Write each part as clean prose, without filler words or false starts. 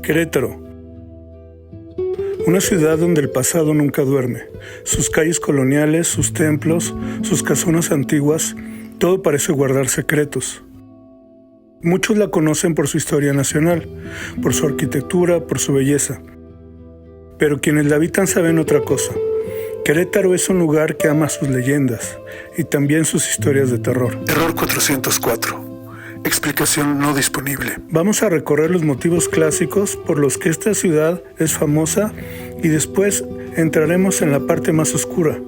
Querétaro, una ciudad donde el pasado nunca duerme. Sus calles coloniales, sus templos, sus casonas antiguas, todo parece guardar secretos. Muchos la conocen por su historia nacional, por su arquitectura, por su belleza. Pero quienes la habitan saben otra cosa. Querétaro es un lugar que ama sus leyendas y también sus historias de terror. Error 404. Explicación no disponible. Vamos a recorrer los motivos clásicos por los que esta ciudad es famosa y después entraremos en la parte más oscura.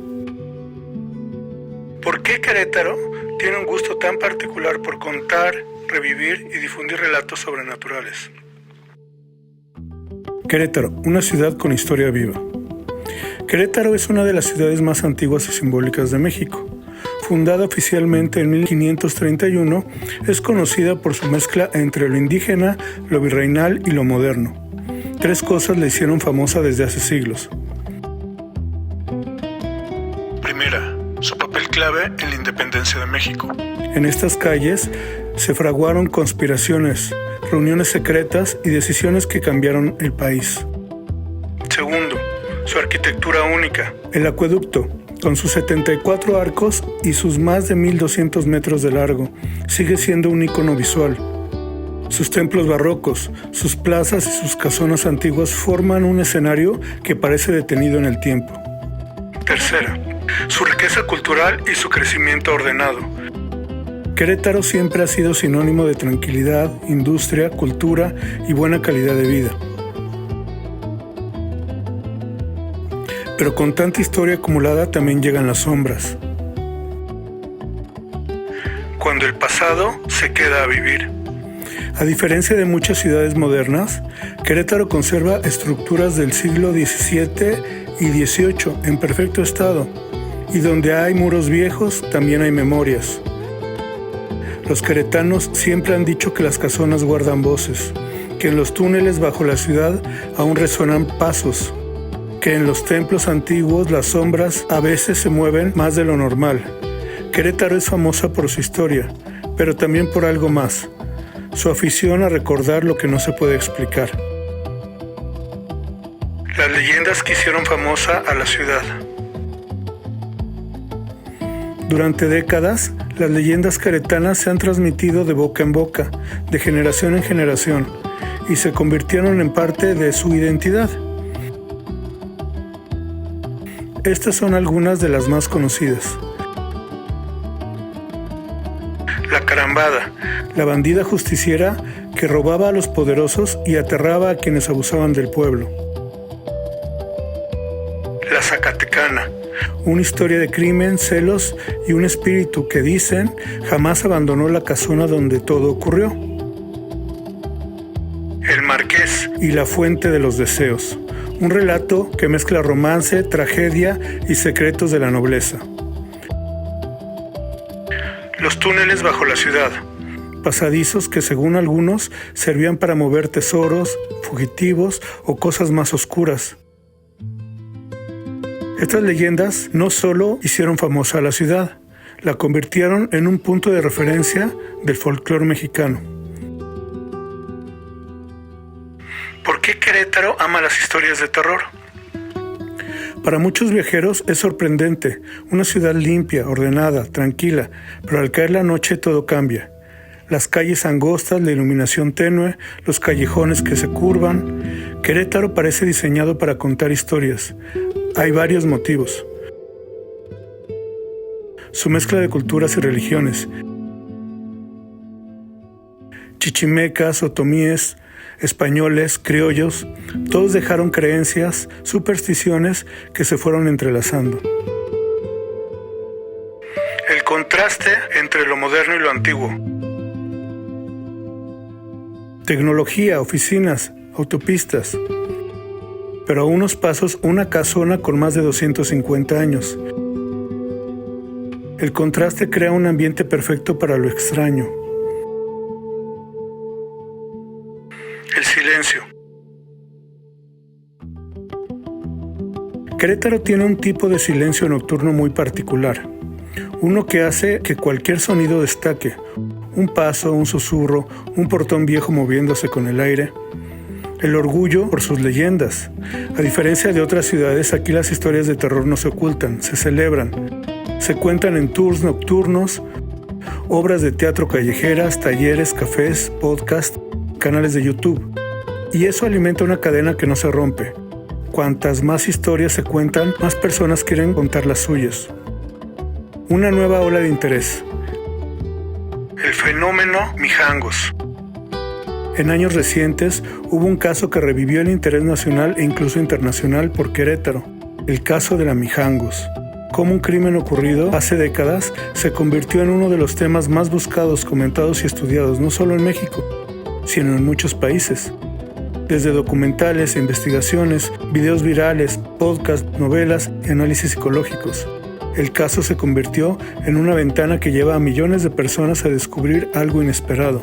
¿Por qué Querétaro tiene un gusto tan particular por contar, revivir y difundir relatos sobrenaturales? Querétaro, una ciudad con historia viva. Querétaro es una de las ciudades más antiguas y simbólicas de México. Fundada oficialmente en 1531, es conocida por su mezcla entre lo indígena, lo virreinal y lo moderno. Tres cosas la hicieron famosa desde hace siglos. Primera, su papel clave en la independencia de México. En estas calles se fraguaron conspiraciones, reuniones secretas y decisiones que cambiaron el país. Segundo, su arquitectura única. El acueducto, con sus 74 arcos y sus más de 1,200 metros de largo, sigue siendo un ícono visual. Sus templos barrocos, sus plazas y sus casonas antiguas forman un escenario que parece detenido en el tiempo. Tercera, su riqueza cultural y su crecimiento ordenado. Querétaro siempre ha sido sinónimo de tranquilidad, industria, cultura y buena calidad de vida. Pero con tanta historia acumulada también llegan las sombras. Cuando el pasado se queda a vivir. A diferencia de muchas ciudades modernas, Querétaro conserva estructuras del siglo XVII y XVIII en perfecto estado. Y donde hay muros viejos, también hay memorias. Los queretanos siempre han dicho que las casonas guardan voces, que en los túneles bajo la ciudad aún resuenan pasos, que en los templos antiguos las sombras a veces se mueven más de lo normal. Querétaro es famosa por su historia, pero también por algo más, su afición a recordar lo que no se puede explicar. Las leyendas que hicieron famosa a la ciudad. Durante décadas, las leyendas queretanas se han transmitido de boca en boca, de generación en generación, y se convirtieron en parte de su identidad. Estas son algunas de las más conocidas. La Carambada, la bandida justiciera que robaba a los poderosos y aterraba a quienes abusaban del pueblo. La Zacatecana, una historia de crimen, celos y un espíritu que dicen jamás abandonó la casona donde todo ocurrió. El Marqués y la Fuente de los Deseos, un relato que mezcla romance, tragedia y secretos de la nobleza. Los túneles bajo la ciudad, pasadizos que según algunos servían para mover tesoros, fugitivos o cosas más oscuras. Estas leyendas no solo hicieron famosa a la ciudad, la convirtieron en un punto de referencia del folclore mexicano. ¿Por qué Querétaro ama las historias de terror? Para muchos viajeros es sorprendente, una ciudad limpia, ordenada, tranquila, pero al caer la noche todo cambia. Las calles angostas, la iluminación tenue, los callejones que se curvan. Querétaro parece diseñado para contar historias. Hay varios motivos. Su mezcla de culturas y religiones. Chichimecas, otomíes, españoles, criollos, todos dejaron creencias, supersticiones que se fueron entrelazando. El contraste entre lo moderno y lo antiguo. Tecnología, oficinas, autopistas. Pero a unos pasos una casona con más de 250 años. El contraste crea un ambiente perfecto para lo extraño. El silencio. Querétaro tiene un tipo de silencio nocturno muy particular, uno que hace que cualquier sonido destaque, un paso, un susurro, un portón viejo moviéndose con el aire. El orgullo por sus leyendas. A diferencia de otras ciudades, aquí las historias de terror no se ocultan, se celebran. Se cuentan en tours nocturnos, obras de teatro callejeras, talleres, cafés, podcasts, canales de YouTube. Y eso alimenta una cadena que no se rompe. Cuantas más historias se cuentan, más personas quieren contar las suyas. Una nueva ola de interés. El fenómeno Mijangos. En años recientes hubo un caso que revivió el interés nacional e incluso internacional por Querétaro, el caso de la Mijangos. Cómo un crimen ocurrido hace décadas se convirtió en uno de los temas más buscados, comentados y estudiados, no solo en México, sino en muchos países. Desde documentales e investigaciones, videos virales, podcasts, novelas y análisis psicológicos. El caso se convirtió en una ventana que lleva a millones de personas a descubrir algo inesperado.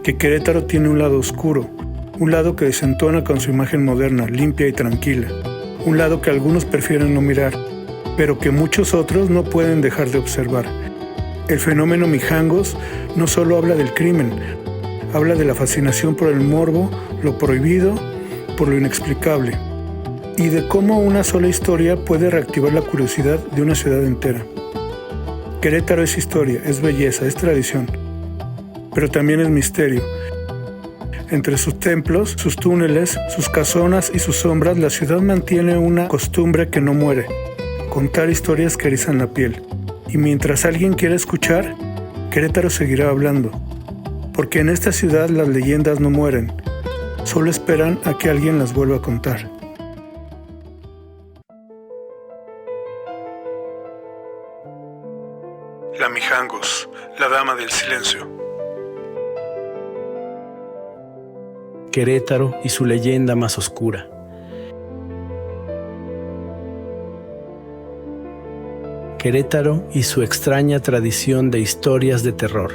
Que Querétaro tiene un lado oscuro, un lado que desentona con su imagen moderna, limpia y tranquila, un lado que algunos prefieren no mirar, pero que muchos otros no pueden dejar de observar. El fenómeno Mijangos no solo habla del crimen, habla de la fascinación por el morbo, lo prohibido, por lo inexplicable, y de cómo una sola historia puede reactivar la curiosidad de una ciudad entera. Querétaro es historia, es belleza, es tradición, pero también es misterio. Entre sus templos, sus túneles, sus casonas y sus sombras, la ciudad mantiene una costumbre que no muere: contar historias que erizan la piel. Y mientras alguien quiera escuchar, Querétaro seguirá hablando. Porque en esta ciudad las leyendas no mueren, solo esperan a que alguien las vuelva a contar. La Mijangos, la dama del silencio. Querétaro y su leyenda más oscura. Querétaro y su extraña tradición de historias de terror.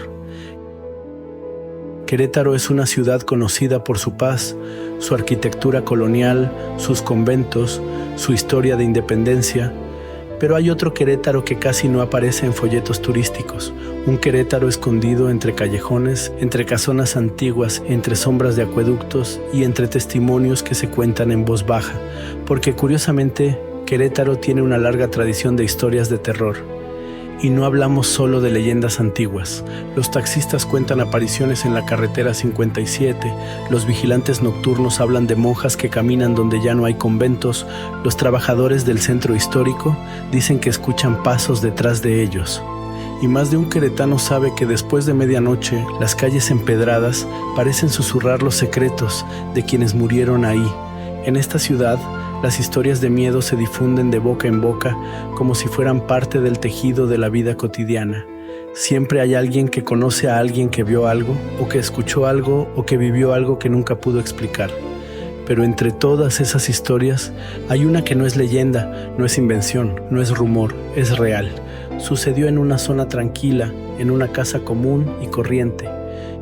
Querétaro es una ciudad conocida por su paz, su arquitectura colonial, sus conventos, su historia de independencia. Pero hay otro Querétaro que casi no aparece en folletos turísticos, un Querétaro escondido entre callejones, entre casonas antiguas, entre sombras de acueductos y entre testimonios que se cuentan en voz baja, porque curiosamente Querétaro tiene una larga tradición de historias de terror. Y no hablamos solo de leyendas antiguas. Los taxistas cuentan apariciones en la carretera 57, los vigilantes nocturnos hablan de monjas que caminan donde ya no hay conventos, los trabajadores del centro histórico dicen que escuchan pasos detrás de ellos. Y más de un queretano sabe que después de medianoche, las calles empedradas parecen susurrar los secretos de quienes murieron ahí. En esta ciudad, las historias de miedo se difunden de boca en boca como si fueran parte del tejido de la vida cotidiana. Siempre hay alguien que conoce a alguien que vio algo, o que escuchó algo, o que vivió algo que nunca pudo explicar. Pero entre todas esas historias, hay una que no es leyenda, no es invención, no es rumor, es real. Sucedió en una zona tranquila, en una casa común y corriente.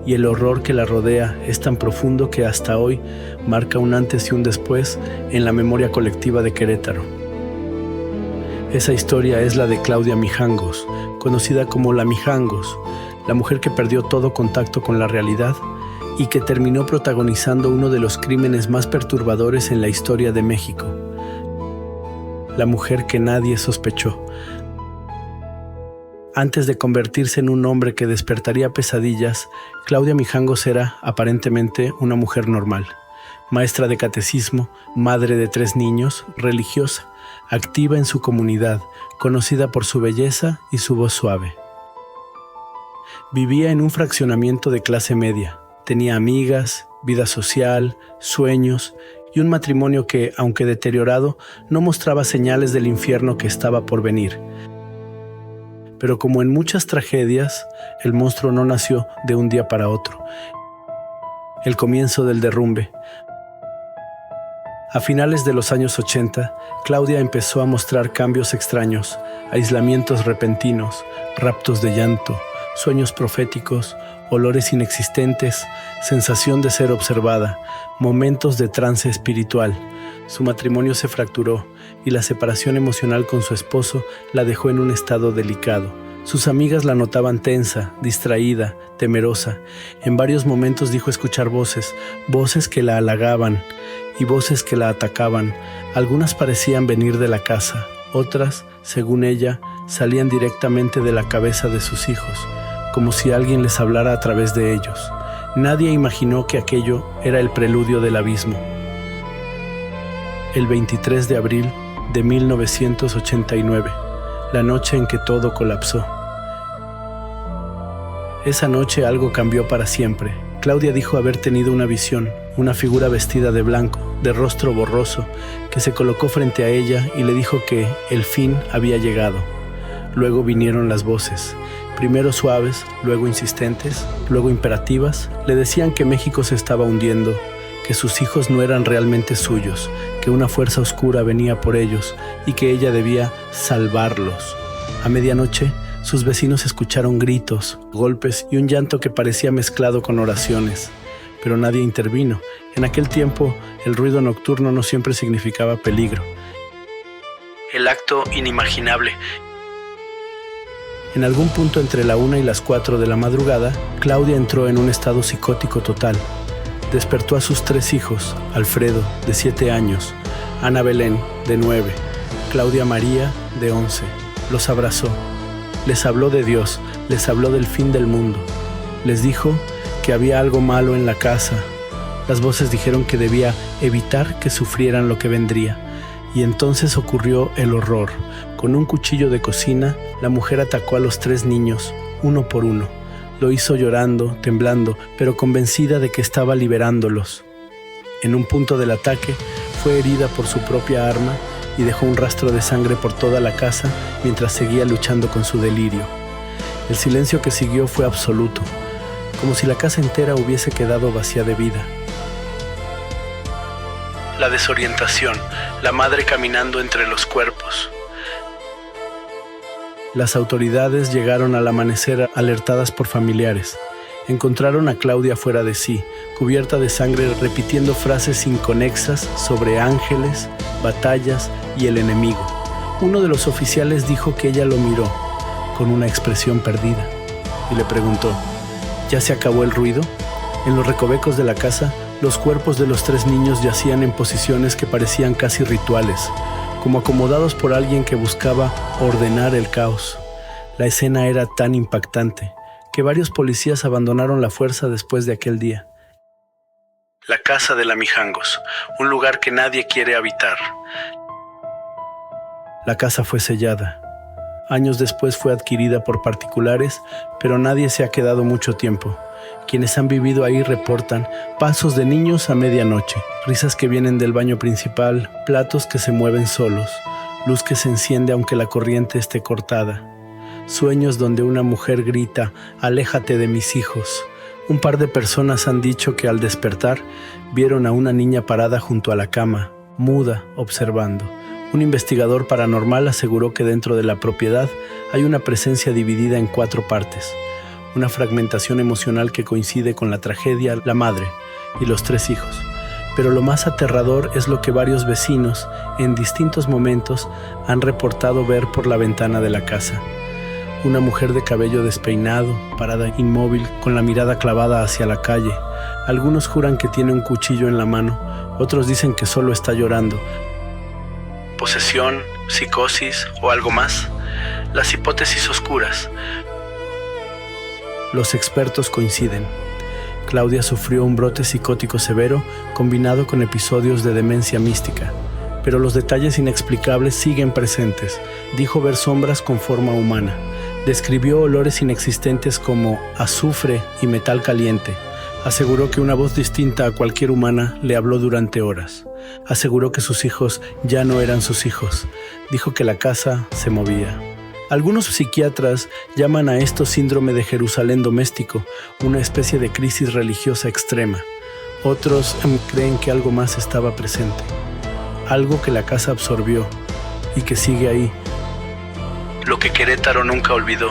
Y el horror que la rodea es tan profundo que hasta hoy marca un antes y un después en la memoria colectiva de Querétaro. Esa historia es la de Claudia Mijangos, conocida como la Mijangos, la mujer que perdió todo contacto con la realidad y que terminó protagonizando uno de los crímenes más perturbadores en la historia de México. La mujer que nadie sospechó. Antes de convertirse en un hombre que despertaría pesadillas, Claudia Mijangos era, aparentemente, una mujer normal. Maestra de catecismo, madre de 3 niños, religiosa, activa en su comunidad, conocida por su belleza y su voz suave. Vivía en un fraccionamiento de clase media. Tenía amigas, vida social, sueños y un matrimonio que, aunque deteriorado, no mostraba señales del infierno que estaba por venir. Pero como en muchas tragedias, el monstruo no nació de un día para otro. El comienzo del derrumbe. A finales de los años 80, Claudia empezó a mostrar cambios extraños, aislamientos repentinos, raptos de llanto, sueños proféticos, olores inexistentes, sensación de ser observada, momentos de trance espiritual. Su matrimonio se fracturó y la separación emocional con su esposo la dejó en un estado delicado. Sus amigas la notaban tensa, distraída, temerosa. En varios momentos dijo escuchar voces que la halagaban y voces que la atacaban. Algunas parecían venir de la casa, otras, según ella, salían directamente de la cabeza de sus hijos, como si alguien les hablara a través de ellos. Nadie imaginó que aquello era el preludio del abismo. El 23 de abril de 1989, la noche en que todo colapsó. Esa noche algo cambió para siempre. Claudia dijo haber tenido una visión, una figura vestida de blanco, de rostro borroso, que se colocó frente a ella y le dijo que el fin había llegado. Luego vinieron las voces, primero suaves, luego insistentes, luego imperativas. Le decían que México se estaba hundiendo, que sus hijos no eran realmente suyos, que una fuerza oscura venía por ellos y que ella debía salvarlos. A medianoche, sus vecinos escucharon gritos, golpes y un llanto que parecía mezclado con oraciones, pero nadie intervino. En aquel tiempo, el ruido nocturno no siempre significaba peligro. El acto inimaginable. En algún punto entre la 1 y las 4 de la madrugada, Claudia entró en un estado psicótico total. Despertó a sus 3 hijos, Alfredo, de 7 años, Ana Belén, de 9, Claudia María, de 11. Los abrazó. Les habló de Dios, les habló del fin del mundo. Les dijo que había algo malo en la casa. Las voces dijeron que debía evitar que sufrieran lo que vendría. Y entonces ocurrió el horror. Con un cuchillo de cocina, la mujer atacó a los 3 niños, uno por uno. Lo hizo llorando, temblando, pero convencida de que estaba liberándolos. En un punto del ataque, fue herida por su propia arma y dejó un rastro de sangre por toda la casa mientras seguía luchando con su delirio. El silencio que siguió fue absoluto, como si la casa entera hubiese quedado vacía de vida. La desorientación, la madre caminando entre los cuerpos. Las autoridades llegaron al amanecer alertadas por familiares. Encontraron a Claudia fuera de sí, cubierta de sangre, repitiendo frases inconexas sobre ángeles, batallas y el enemigo. Uno de los oficiales dijo que ella lo miró con una expresión perdida y le preguntó: ¿ya se acabó el ruido? En los recovecos de la casa, los cuerpos de los 3 niños yacían en posiciones que parecían casi rituales, como acomodados por alguien que buscaba ordenar el caos. La escena era tan impactante que varios policías abandonaron la fuerza después de aquel día. La casa de la Mijangos, un lugar que nadie quiere habitar. La casa fue sellada. Años después fue adquirida por particulares, pero nadie se ha quedado mucho tiempo. Quienes han vivido ahí reportan pasos de niños a medianoche, risas que vienen del baño principal, platos que se mueven solos, luz que se enciende aunque la corriente esté cortada. Sueños donde una mujer grita: «Aléjate de mis hijos». Un par de personas han dicho que al despertar vieron a una niña parada junto a la cama, muda, observando. Un investigador paranormal aseguró que dentro de la propiedad hay una presencia dividida en 4 partes. Una fragmentación emocional que coincide con la tragedia, la madre y los 3 hijos. Pero lo más aterrador es lo que varios vecinos, en distintos momentos, han reportado ver por la ventana de la casa. Una mujer de cabello despeinado, parada inmóvil, con la mirada clavada hacia la calle. Algunos juran que tiene un cuchillo en la mano, otros dicen que solo está llorando. ¿Posesión, psicosis o algo más? Las hipótesis oscuras. Los expertos coinciden. Claudia sufrió un brote psicótico severo combinado con episodios de demencia mística. Pero los detalles inexplicables siguen presentes. Dijo ver sombras con forma humana. Describió olores inexistentes como azufre y metal caliente. Aseguró que una voz distinta a cualquier humana le habló durante horas. Aseguró que sus hijos ya no eran sus hijos. Dijo que la casa se movía. Algunos psiquiatras llaman a esto síndrome de Jerusalén doméstico, una especie de crisis religiosa extrema. Otros creen que algo más estaba presente. Algo que la casa absorbió y que sigue ahí. Lo que Querétaro nunca olvidó.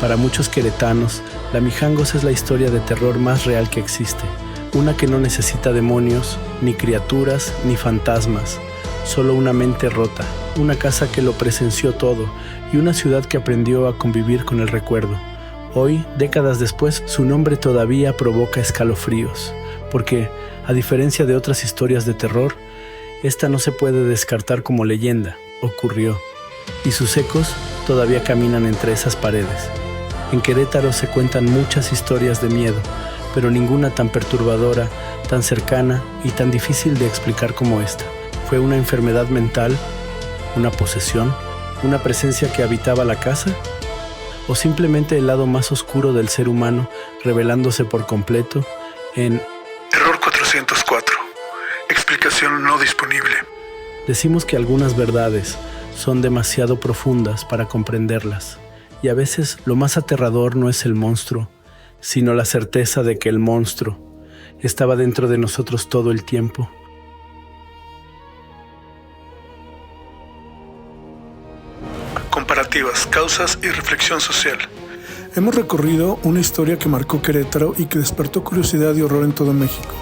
Para muchos queretanos, la Mijangos es la historia de terror más real que existe. Una que no necesita demonios, ni criaturas, ni fantasmas. Solo una mente rota. Una casa que lo presenció todo y una ciudad que aprendió a convivir con el recuerdo. Hoy, décadas después, su nombre todavía provoca escalofríos, porque, a diferencia de otras historias de terror, esta no se puede descartar como leyenda, ocurrió, y sus ecos todavía caminan entre esas paredes. En Querétaro se cuentan muchas historias de miedo, pero ninguna tan perturbadora, tan cercana y tan difícil de explicar como esta. ¿Fue una enfermedad mental? ¿Una posesión? ¿Una presencia que habitaba la casa? ¿O simplemente el lado más oscuro del ser humano revelándose por completo en Error 404. Explicación no disponible. Decimos que algunas verdades son demasiado profundas para comprenderlas, y a veces lo más aterrador no es el monstruo, sino la certeza de que el monstruo estaba dentro de nosotros todo el tiempo. Comparativas, causas y reflexión social. Hemos recorrido una historia que marcó Querétaro y que despertó curiosidad y horror en todo México,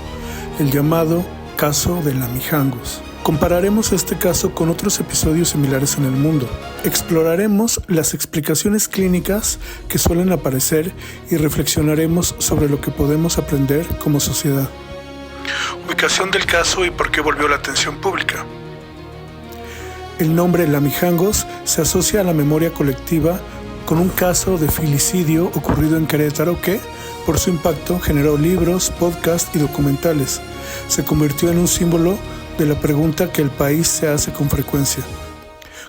el llamado caso de Lamijangos. Compararemos este caso con otros episodios similares en el mundo. Exploraremos las explicaciones clínicas que suelen aparecer y reflexionaremos sobre lo que podemos aprender como sociedad. Ubicación del caso y por qué volvió la atención pública. El nombre Lamijangos se asocia a la memoria colectiva con un caso de filicidio ocurrido en Querétaro que, por su impacto, generó libros, podcasts y documentales. Se convirtió en un símbolo de la pregunta que el país se hace con frecuencia.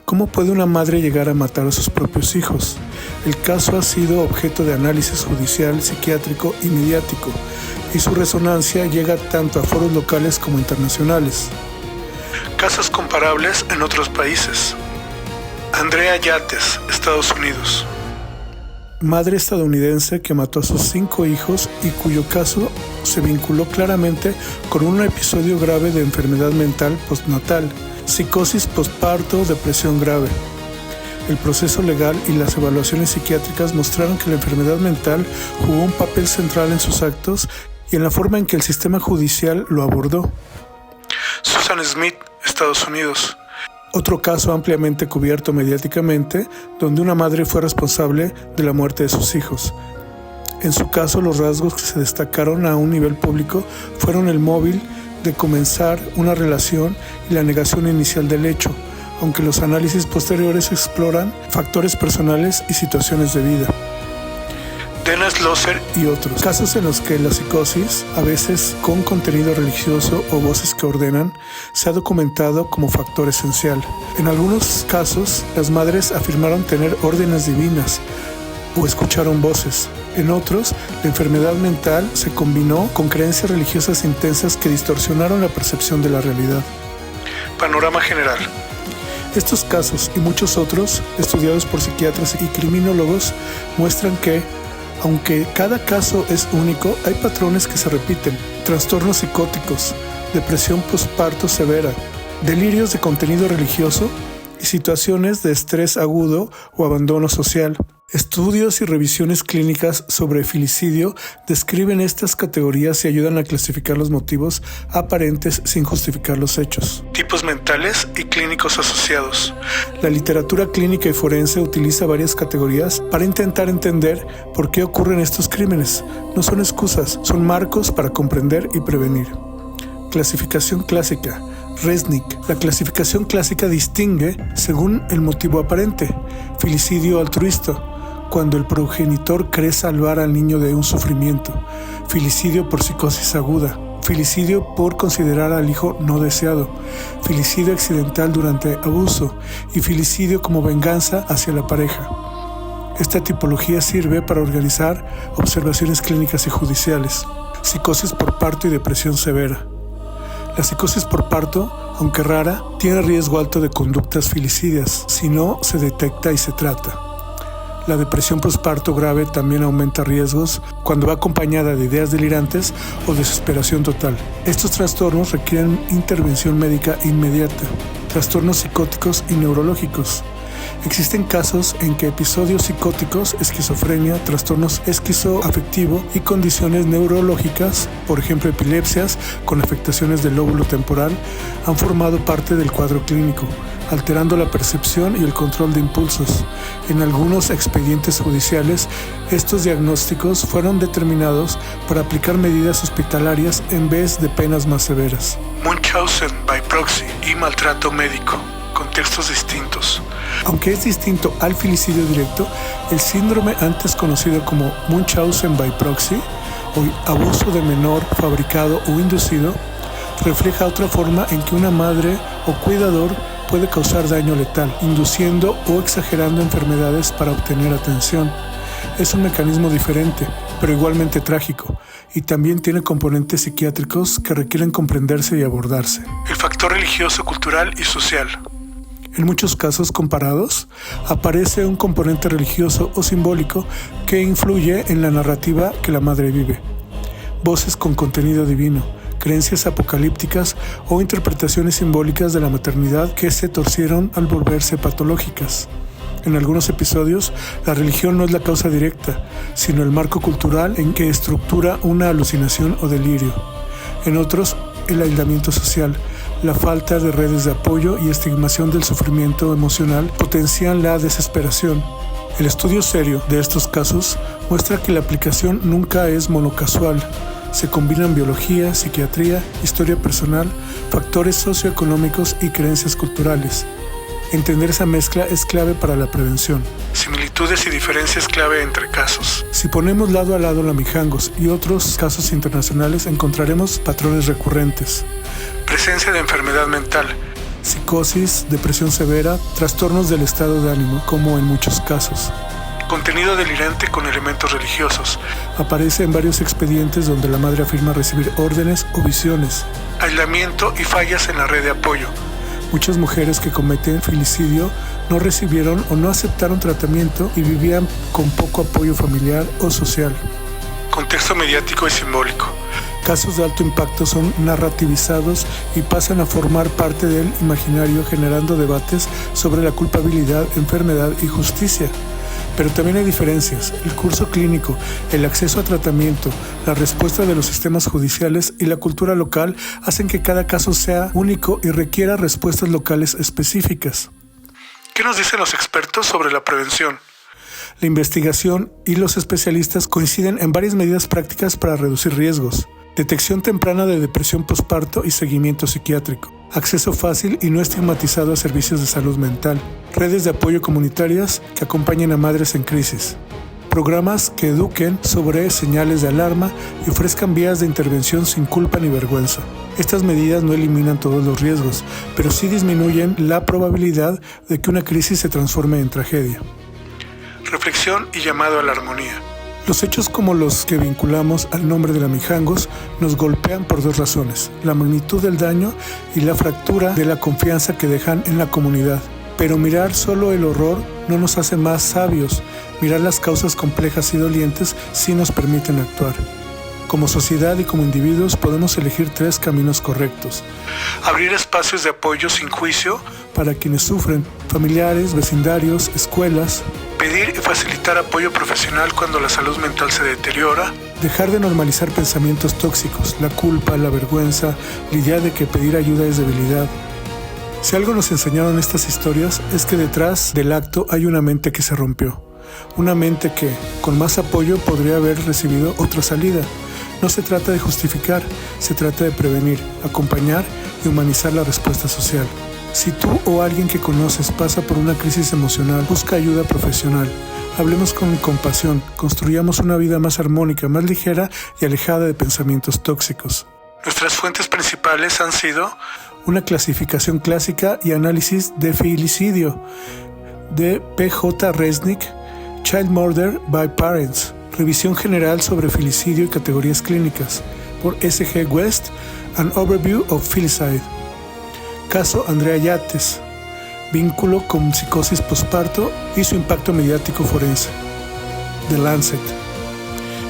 ¿Cómo puede una madre llegar a matar a sus propios hijos? El caso ha sido objeto de análisis judicial, psiquiátrico y mediático, y su resonancia llega tanto a foros locales como internacionales. Casos comparables en otros países. Andrea Yates, Estados Unidos. Madre estadounidense que mató a sus 5 hijos y cuyo caso se vinculó claramente con un episodio grave de enfermedad mental postnatal, psicosis postparto, depresión grave. El proceso legal y las evaluaciones psiquiátricas mostraron que la enfermedad mental jugó un papel central en sus actos y en la forma en que el sistema judicial lo abordó. Susan Smith, Estados Unidos. Otro caso ampliamente cubierto mediáticamente, donde una madre fue responsable de la muerte de sus hijos. En su caso, los rasgos que se destacaron a un nivel público fueron el móvil de comenzar una relación y la negación inicial del hecho, aunque los análisis posteriores exploran factores personales y situaciones de vida. Dennis Loser y otros casos en los que la psicosis, a veces con contenido religioso o voces que ordenan, se ha documentado como factor esencial. En algunos casos, las madres afirmaron tener órdenes divinas o escucharon voces. En otros, la enfermedad mental se combinó con creencias religiosas intensas que distorsionaron la percepción de la realidad. Panorama general. Estos casos y muchos otros, estudiados por psiquiatras y criminólogos, muestran que, aunque cada caso es único, hay patrones que se repiten: trastornos psicóticos, depresión postparto severa, delirios de contenido religioso y situaciones de estrés agudo o abandono social. Estudios y revisiones clínicas sobre filicidio describen estas categorías y ayudan a clasificar los motivos aparentes sin justificar los hechos. Tipos mentales y clínicos asociados. La literatura clínica y forense utiliza varias categorías para intentar entender por qué ocurren estos crímenes. No son excusas, son marcos para comprender y prevenir. Clasificación clásica. Resnick. La clasificación clásica distingue según el motivo aparente. Filicidio altruista, cuando el progenitor cree salvar al niño de un sufrimiento. Filicidio por psicosis aguda. Filicidio por considerar al hijo no deseado. Filicidio accidental durante abuso. Y filicidio como venganza hacia la pareja. Esta tipología sirve para organizar observaciones clínicas y judiciales. Psicosis por parto y depresión severa. La psicosis por parto, aunque rara, tiene riesgo alto de conductas filicidas si no se detecta y se trata. La depresión postparto grave también aumenta riesgos cuando va acompañada de ideas delirantes o desesperación total. Estos trastornos requieren intervención médica inmediata. Trastornos psicóticos y neurológicos. Existen casos en que episodios psicóticos, esquizofrenia, trastornos esquizoafectivo y condiciones neurológicas, por ejemplo epilepsias con afectaciones del lóbulo temporal, han formado parte del cuadro clínico, alterando la percepción y el control de impulsos. En algunos expedientes judiciales, estos diagnósticos fueron determinados para aplicar medidas hospitalarias en vez de penas más severas. Munchausen by proxy y maltrato médico, contextos distintos. Aunque es distinto al filicidio directo, el síndrome antes conocido como Munchausen by proxy, o abuso de menor fabricado o inducido, refleja otra forma en que una madre o cuidador puede causar daño letal, induciendo o exagerando enfermedades para obtener atención. Es un mecanismo diferente, pero igualmente trágico, y también tiene componentes psiquiátricos que requieren comprenderse y abordarse. El factor religioso, cultural y social. En muchos casos comparados, aparece un componente religioso o simbólico que influye en la narrativa que la madre vive. Voces con contenido divino, creencias apocalípticas o interpretaciones simbólicas de la maternidad que se torcieron al volverse patológicas. En algunos episodios, la religión no es la causa directa, sino el marco cultural en que estructura una alucinación o delirio. En otros, el aislamiento social, la falta de redes de apoyo y estigmación del sufrimiento emocional potencian la desesperación. El estudio serio de estos casos muestra que la aplicación nunca es monocasual. Se combinan biología, psiquiatría, historia personal, factores socioeconómicos y creencias culturales. Entender esa mezcla es clave para la prevención. Similitudes y diferencias clave entre casos. Si ponemos lado a lado la Mijangos y otros casos internacionales, encontraremos patrones recurrentes. Presencia de enfermedad mental. Psicosis, depresión severa, trastornos del estado de ánimo, como en muchos casos. Contenido delirante con elementos religiosos. Aparece en varios expedientes donde la madre afirma recibir órdenes o visiones. Aislamiento y fallas en la red de apoyo. Muchas mujeres que cometen filicidio no recibieron o no aceptaron tratamiento y vivían con poco apoyo familiar o social. Contexto mediático y simbólico. Casos de alto impacto son narrativizados y pasan a formar parte del imaginario, generando debates sobre la culpabilidad, enfermedad y justicia. Pero también hay diferencias. El curso clínico, el acceso a tratamiento, la respuesta de los sistemas judiciales y la cultura local hacen que cada caso sea único y requiera respuestas locales específicas. ¿Qué nos dicen los expertos sobre la prevención? La investigación y los especialistas coinciden en varias medidas prácticas para reducir riesgos. Detección temprana de depresión posparto y seguimiento psiquiátrico. Acceso fácil y no estigmatizado a servicios de salud mental. Redes de apoyo comunitarias que acompañen a madres en crisis. Programas que eduquen sobre señales de alarma y ofrezcan vías de intervención sin culpa ni vergüenza. Estas medidas no eliminan todos los riesgos, pero sí disminuyen la probabilidad de que una crisis se transforme en tragedia. Reflexión y llamado a la armonía. Los hechos como los que vinculamos al nombre de la Mijangos nos golpean por dos razones: la magnitud del daño y la fractura de la confianza que dejan en la comunidad. Pero mirar solo el horror no nos hace más sabios. Mirar las causas complejas y dolientes sí nos permiten actuar. Como sociedad y como individuos podemos elegir tres caminos correctos. Abrir espacios de apoyo sin juicio para quienes sufren, familiares, vecindarios, escuelas. Pedir y facilitar apoyo profesional cuando la salud mental se deteriora. Dejar de normalizar pensamientos tóxicos, la culpa, la vergüenza, la idea de que pedir ayuda es debilidad. Si algo nos enseñaron estas historias es que detrás del acto hay una mente que se rompió. Una mente que, con más apoyo, podría haber recibido otra salida. No se trata de justificar, se trata de prevenir, acompañar y humanizar la respuesta social. Si tú o alguien que conoces pasa por una crisis emocional, busca ayuda profesional. Hablemos con compasión, construyamos una vida más armónica, más ligera y alejada de pensamientos tóxicos. Nuestras fuentes principales han sido una clasificación clásica y análisis de filicidio de P.J. Resnick, Child Murder by Parents, revisión general sobre filicidio y categorías clínicas por S.G. West, An Overview of Filicide. Caso Andrea Yates, vínculo con psicosis posparto y su impacto mediático forense. The Lancet.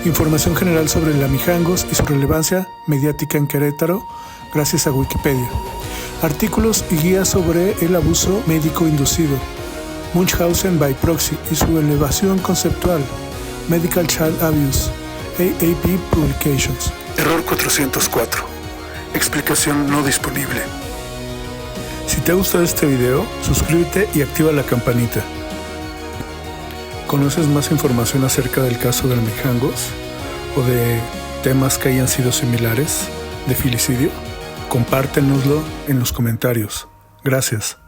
Información general sobre la Mijangos y su relevancia mediática en Querétaro, gracias a Wikipedia. Artículos y guías sobre el abuso médico inducido. Munchausen by proxy y su elevación conceptual, Medical Child Abuse, AAP Publications. Error 404. Explicación no disponible. Si te ha gustado este video, suscríbete y activa la campanita. ¿Conoces más información acerca del caso del Mijangos o de temas que hayan sido similares de filicidio? Compártenoslo en los comentarios. Gracias.